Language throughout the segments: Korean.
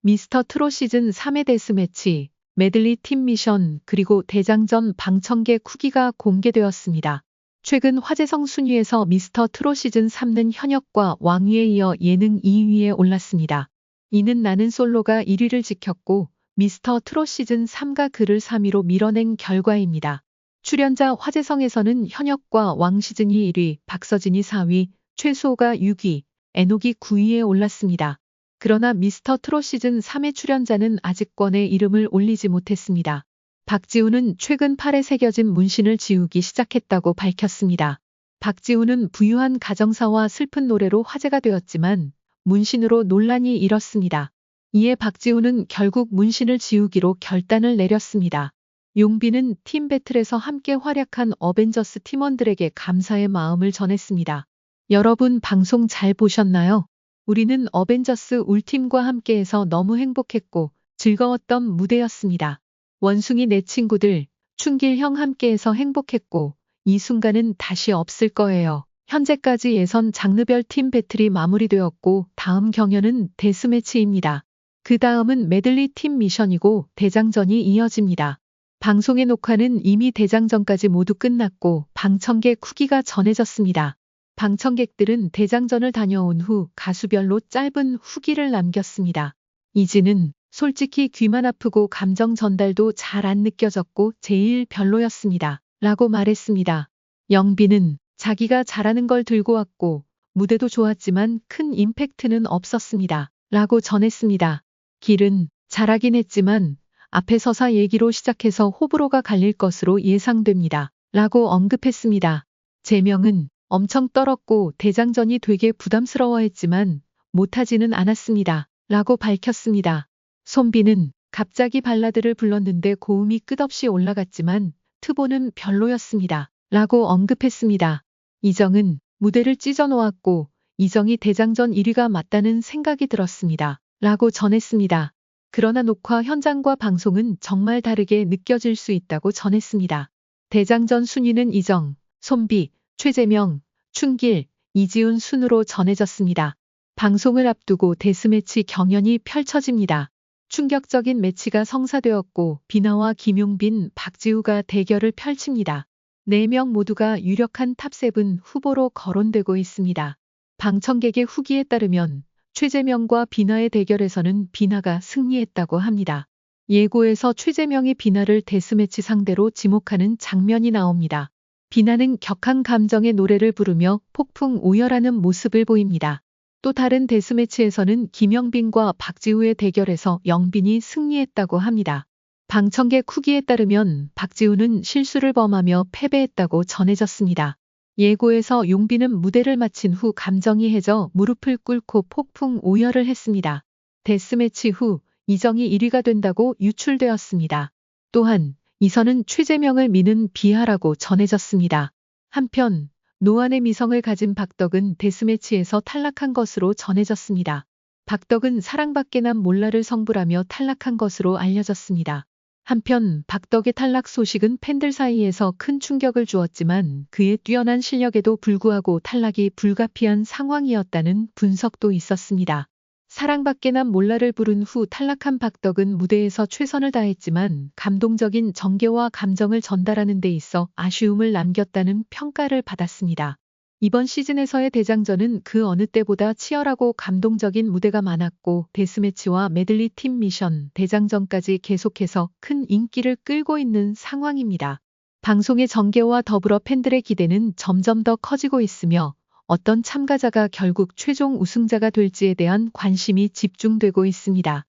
미스터 트롯 시즌 3의 데스매치, 메들리 팀 미션 그리고 대장전 방청객 후기가 공개되었습니다. 최근 화제성 순위에서 미스터 트롯 시즌 3는 현역과 왕위에 이어 예능 2위에 올랐습니다. 이는 나는 솔로가 1위를 지켰고 미스터 트롯 시즌 3가 그를 3위로 밀어낸 결과입니다. 출연자 화제성에서는 현역과 왕 시즌이 1위, 박서진이 4위, 최수호가 6위, 애녹이 9위에 올랐습니다. 그러나 미스터 트롯 시즌 3의 출연자는 아직 권의 이름을 올리지 못했습니다. 박지훈은 최근 팔에 새겨진 문신을 지우기 시작했다고 밝혔습니다. 박지훈은 부유한 가정사와 슬픈 노래로 화제가 되었지만 문신으로 논란이 일었습니다. 이에 박지훈은 결국 문신을 지우기로 결단을 내렸습니다. 용빈은 팀 배틀에서 함께 활약한 어벤져스 팀원들에게 감사의 마음을 전했습니다. 여러분 방송 잘 보셨나요? 우리는 어벤져스 울팀과 함께해서 너무 행복했고 즐거웠던 무대였습니다. 원숭이 내 친구들, 춘길 형 함께해서 행복했고 이 순간은 다시 없을 거예요. 현재까지 예선 장르별 팀 배틀이 마무리되었고 다음 경연은 데스매치입니다. 그 다음은 메들리 팀 미션이고 대장전이 이어집니다. 방송의 녹화는 이미 대장전까지 모두 끝났고 방청객 후기가 전해졌습니다. 방청객들은 대장전을 다녀온 후 가수별로 짧은 후기를 남겼습니다. 이지는 솔직히 귀만 아프고 감정 전달도 잘 안 느껴졌고 제일 별로였습니다. 라고 말했습니다. 영빈은 자기가 잘하는 걸 들고 왔고 무대도 좋았지만 큰 임팩트는 없었습니다. 라고 전했습니다. 길은 잘하긴 했지만 앞에 서사 얘기로 시작해서 호불호가 갈릴 것으로 예상됩니다. 라고 언급했습니다. 재명은 엄청 떨었고 대장전이 되게 부담스러워했지만 못하지는 않았습니다. 라고 밝혔습니다. 손비는 갑자기 발라드를 불렀는데 고음이 끝없이 올라갔지만 트보는 별로였습니다. 라고 언급했습니다. 이정은 무대를 찢어놓았고 이정이 대장전 1위가 맞다는 생각이 들었습니다. 라고 전했습니다. 그러나 녹화 현장과 방송은 정말 다르게 느껴질 수 있다고 전했습니다. 대장전 순위는 이정, 손비, 최재명, 춘길, 이지훈 순으로 전해졌습니다. 방송을 앞두고 데스매치 경연이 펼쳐집니다. 충격적인 매치가 성사되었고 비나와 김용빈, 박지우가 대결을 펼칩니다. 4명 모두가 유력한 탑7 후보로 거론되고 있습니다. 방청객의 후기에 따르면 최재명과 비나의 대결에서는 비나가 승리했다고 합니다. 예고에서 최재명이 비나를 데스매치 상대로 지목하는 장면이 나옵니다. 비나는 격한 감정의 노래를 부르며 폭풍 오열하는 모습을 보입니다. 또 다른 데스매치에서는 김영빈과 박지우의 대결에서 영빈이 승리했다고 합니다. 방청객 후기에 따르면 박지우는 실수를 범하며 패배했다고 전해졌습니다. 예고에서 용빈은 무대를 마친 후 감정이 해져 무릎을 꿇고 폭풍 오열을 했습니다. 데스매치 후 이정이 1위가 된다고 유출되었습니다. 또한 이선은 최재명을 미는 비하라고 전해졌습니다. 한편 노안의 미성을 가진 박덕은 데스매치에서 탈락한 것으로 전해졌습니다. 박덕은 사랑받게 난 몰라를 성불하며 탈락한 것으로 알려졌습니다. 한편 박덕의 탈락 소식은 팬들 사이에서 큰 충격을 주었지만 그의 뛰어난 실력에도 불구하고 탈락이 불가피한 상황이었다는 분석도 있었습니다. 사랑받게 난 몰라를 부른 후 탈락한 박덕은 무대에서 최선을 다했지만 감동적인 전개와 감정을 전달하는 데 있어 아쉬움을 남겼다는 평가를 받았습니다. 이번 시즌에서의 대장전은 그 어느 때보다 치열하고 감동적인 무대가 많았고 데스매치와 메들리 팀 미션, 대장전까지 계속해서 큰 인기를 끌고 있는 상황입니다. 방송의 전개와 더불어 팬들의 기대는 점점 더 커지고 있으며 어떤 참가자가 결국 최종 우승자가 될지에 대한 관심이 집중되고 있습니다.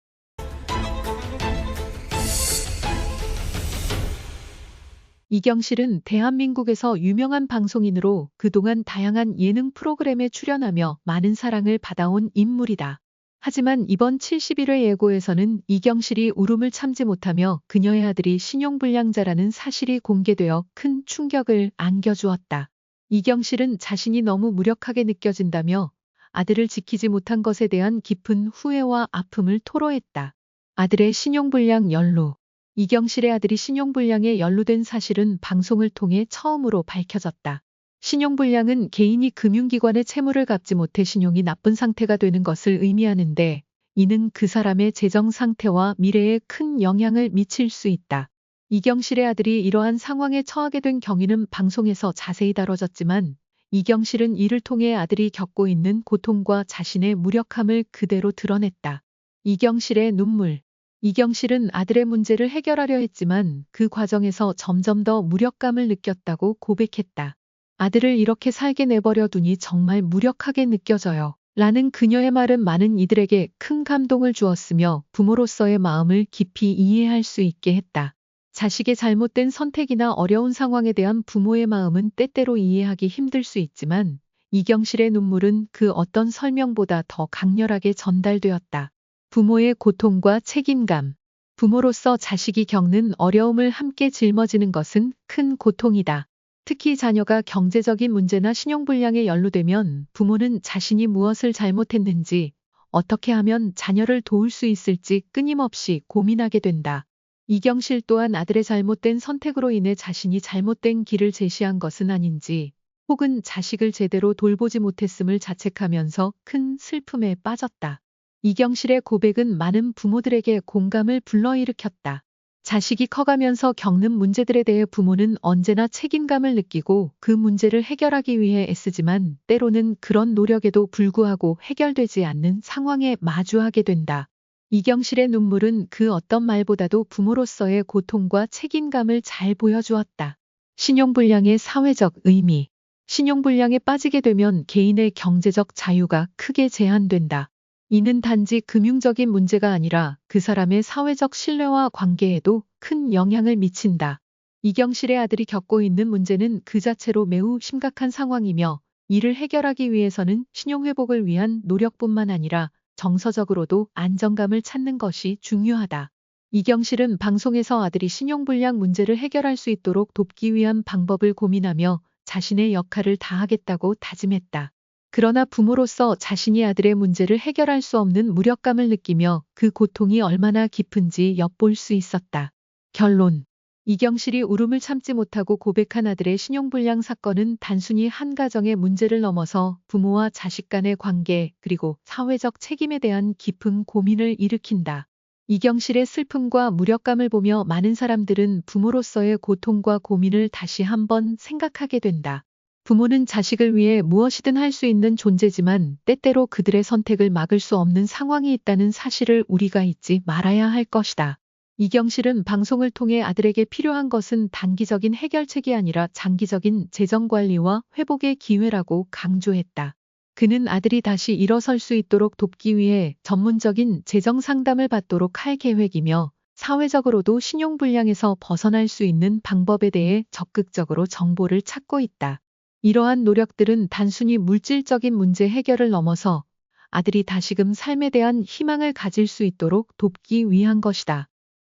이경실은 대한민국에서 유명한 방송인으로 그동안 다양한 예능 프로그램에 출연하며 많은 사랑을 받아온 인물이다. 하지만 이번 71회 예고에서는 이경실이 울음을 참지 못하며 그녀의 아들이 신용불량자라는 사실이 공개되어 큰 충격을 안겨주었다. 이경실은 자신이 너무 무력하게 느껴진다며 아들을 지키지 못한 것에 대한 깊은 후회와 아픔을 토로했다. 아들의 신용불량 연루. 이경실의 아들이 신용불량에 연루된 사실은 방송을 통해 처음으로 밝혀졌다. 신용불량은 개인이 금융기관의 채무를 갚지 못해 신용이 나쁜 상태가 되는 것을 의미하는데 이는 그 사람의 재정 상태와 미래에 큰 영향을 미칠 수 있다. 이경실의 아들이 이러한 상황에 처하게 된 경위는 방송에서 자세히 다뤄졌지만 이경실은 이를 통해 아들이 겪고 있는 고통과 자신의 무력함을 그대로 드러냈다. 이경실의 눈물. 이경실은 아들의 문제를 해결하려 했지만 그 과정에서 점점 더 무력감을 느꼈다고 고백했다. 아들을 이렇게 살게 내버려 두니 정말 무력하게 느껴져요. 라는 그녀의 말은 많은 이들에게 큰 감동을 주었으며 부모로서의 마음을 깊이 이해할 수 있게 했다. 자식의 잘못된 선택이나 어려운 상황에 대한 부모의 마음은 때때로 이해하기 힘들 수 있지만 이경실의 눈물은 그 어떤 설명보다 더 강렬하게 전달되었다. 부모의 고통과 책임감. 부모로서 자식이 겪는 어려움을 함께 짊어지는 것은 큰 고통이다. 특히 자녀가 경제적인 문제나 신용불량에 연루되면 부모는 자신이 무엇을 잘못했는지, 어떻게 하면 자녀를 도울 수 있을지 끊임없이 고민하게 된다. 이경실 또한 아들의 잘못된 선택으로 인해 자신이 잘못된 길을 제시한 것은 아닌지, 혹은 자식을 제대로 돌보지 못했음을 자책하면서 큰 슬픔에 빠졌다. 이경실의 고백은 많은 부모들에게 공감을 불러일으켰다. 자식이 커가면서 겪는 문제들에 대해 부모는 언제나 책임감을 느끼고 그 문제를 해결하기 위해 애쓰지만 때로는 그런 노력에도 불구하고 해결되지 않는 상황에 마주하게 된다. 이경실의 눈물은 그 어떤 말보다도 부모로서의 고통과 책임감을 잘 보여주었다. 신용불량의 사회적 의미. 신용불량에 빠지게 되면 개인의 경제적 자유가 크게 제한된다. 이는 단지 금융적인 문제가 아니라 그 사람의 사회적 신뢰와 관계에도 큰 영향을 미친다. 이경실의 아들이 겪고 있는 문제는 그 자체로 매우 심각한 상황이며 이를 해결하기 위해서는 신용회복을 위한 노력뿐만 아니라 정서적으로도 안정감을 찾는 것이 중요하다. 이경실은 방송에서 아들이 신용불량 문제를 해결할 수 있도록 돕기 위한 방법을 고민하며 자신의 역할을 다하겠다고 다짐했다. 그러나 부모로서 자신이 아들의 문제를 해결할 수 없는 무력감을 느끼며 그 고통이 얼마나 깊은지 엿볼 수 있었다. 결론. 이경실이 울음을 참지 못하고 고백한 아들의 신용불량 사건은 단순히 한 가정의 문제를 넘어서 부모와 자식 간의 관계 그리고 사회적 책임에 대한 깊은 고민을 일으킨다. 이경실의 슬픔과 무력감을 보며 많은 사람들은 부모로서의 고통과 고민을 다시 한번 생각하게 된다. 부모는 자식을 위해 무엇이든 할 수 있는 존재지만 때때로 그들의 선택을 막을 수 없는 상황이 있다는 사실을 우리가 잊지 말아야 할 것이다. 이경실은 방송을 통해 아들에게 필요한 것은 단기적인 해결책이 아니라 장기적인 재정관리와 회복의 기회라고 강조했다. 그는 아들이 다시 일어설 수 있도록 돕기 위해 전문적인 재정 상담을 받도록 할 계획이며 사회적으로도 신용불량에서 벗어날 수 있는 방법에 대해 적극적으로 정보를 찾고 있다. 이러한 노력들은 단순히 물질적인 문제 해결을 넘어서 아들이 다시금 삶에 대한 희망을 가질 수 있도록 돕기 위한 것이다.